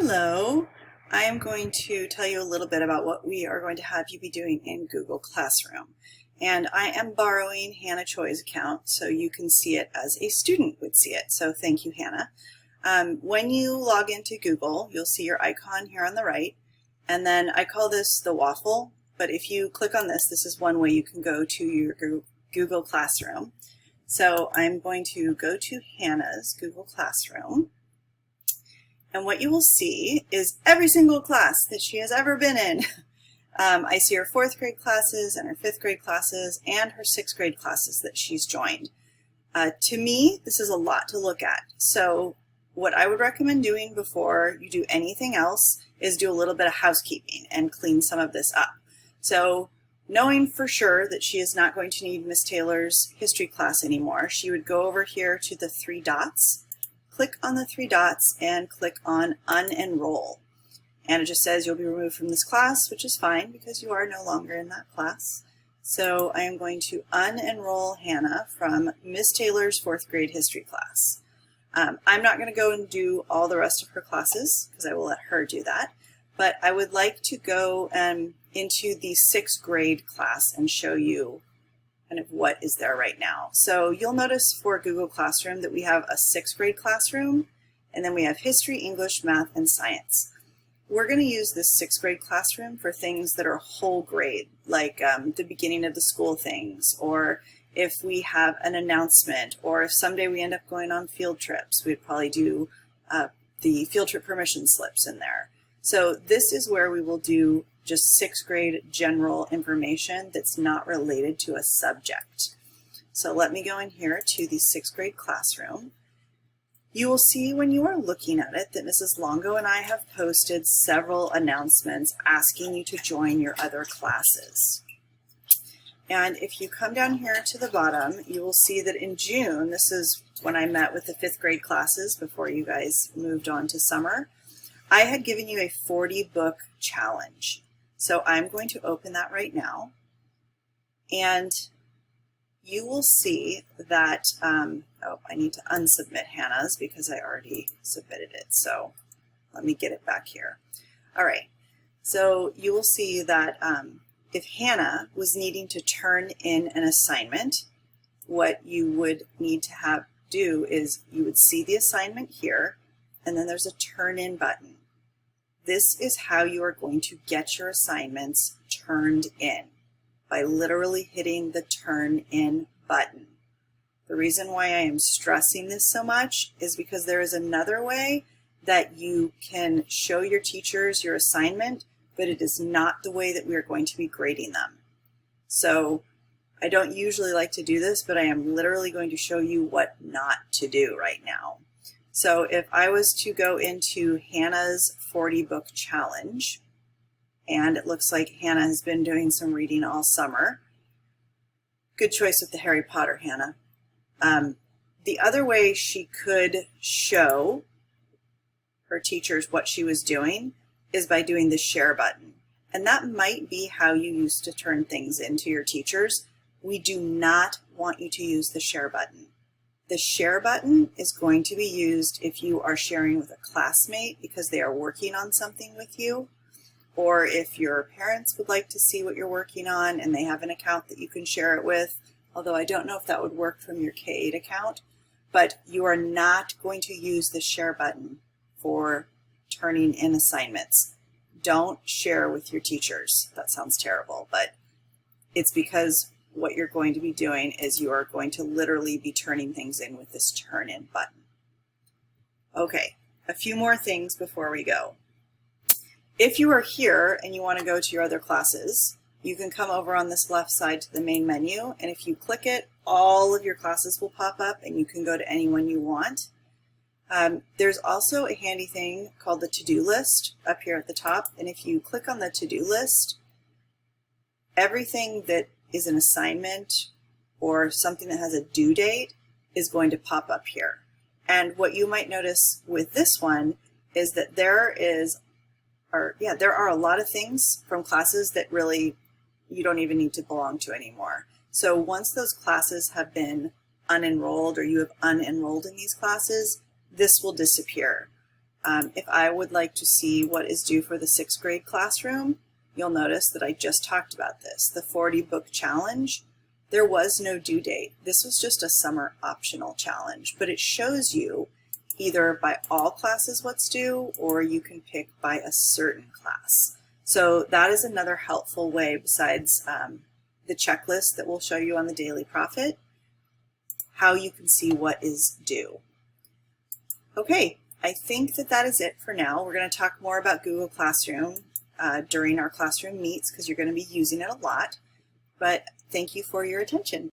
Hello, I am going to tell you a little bit about what we are going to have you be doing in Google Classroom. And I am borrowing Hannah Choi's account so you can see it as a student would see it. So thank you, Hannah. When you log into Google, you'll see your icon here on the right. And then I call this the waffle, but if you click on this, this is one way you can go to your Google Classroom. So I'm going to go to Hannah's Google Classroom. And what you will see is every single class that she has ever been in. I see her 4th grade classes and her 5th grade classes and her 6th grade classes that she's joined. To me, this is a lot to look at. So what I would recommend doing before you do anything else is do a little bit of housekeeping and clean some of this up. So knowing for sure that she is not going to need Miss Taylor's history class anymore, she would go over here to the 3 dots. Click on the 3 dots and click on Unenroll. And it just says you'll be removed from this class, which is fine because you are no longer in that class. So I am going to unenroll Hannah from Miss Taylor's 4th grade history class. I'm not going to go and do all the rest of her classes because I will let her do that. But I would like to go into the 6th grade class and show you kind of what is there right now. So you'll notice for Google Classroom that we have a 6th grade classroom, and then we have history, English, math, and science. We're going to use this 6th grade classroom for things that are whole grade, like the beginning of the school things, or if we have an announcement, or if someday we end up going on field trips, we'd probably do the field trip permission slips in there. So this is where we will do just 6th grade general information that's not related to a subject. So let me go in here to the 6th grade classroom. You will see when you are looking at it that Mrs. Longo and I have posted several announcements asking you to join your other classes. And if you come down here to the bottom, you will see that in June, this is when I met with the 5th grade classes before you guys moved on to summer, I had given you a 40 book challenge. So I'm going to open that right now, and you will see that, oh, I need to unsubmit Hannah's because I already submitted it. So let me get it back here. All right, so you will see that if Hannah was needing to turn in an assignment, what you would need to have do is you would see the assignment here, and then there's a turn in button. This is how you are going to get your assignments turned in, by literally hitting the turn in button. The reason why I am stressing this so much is because there is another way that you can show your teachers your assignment, but it is not the way that we are going to be grading them. So I don't usually like to do this, but I am literally going to show you what not to do right now. So if I was to go into Hannah's 40 book challenge, and it looks like Hannah has been doing some reading all summer. Good choice with the Harry Potter, Hannah. The other way she could show her teachers what she was doing is by doing the share button. And that might be how you used to turn things into your teachers. We do not want you to use the share button. The share button is going to be used if you are sharing with a classmate because they are working on something with you, or if your parents would like to see what you're working on and they have an account that you can share it with, although I don't know if that would work from your K-8 account, but you are not going to use the share button for turning in assignments. Don't share with your teachers. That sounds terrible, but it's because what you're going to be doing is you are going to literally be turning things in with this turn in button. Okay, a few more things before we go. If you are here and you want to go to your other classes, you can come over on this left side to the main menu, and if you click it, all of your classes will pop up and you can go to any one you want. There's also a handy thing called the to-do list up here at the top, and if you click on the to-do list, everything that is an assignment or something that has a due date is going to pop up here. And what you might notice with this one is that there are a lot of things from classes that really you don't even need to belong to anymore. So once those classes have been unenrolled or you have unenrolled in these classes, this will disappear. If I would like to see what is due for the 6th grade classroom, you'll notice that I just talked about this, the 40 book challenge. There was no due date. This was just a summer optional challenge, but it shows you either by all classes what's due, or you can pick by a certain class. So that is another helpful way besides the checklist that we'll show you on the Daily Prophet, how you can see what is due. Okay, I think that is it for now. We're going to talk more about Google Classroom during our classroom meets because you're going to be using it a lot. But thank you for your attention.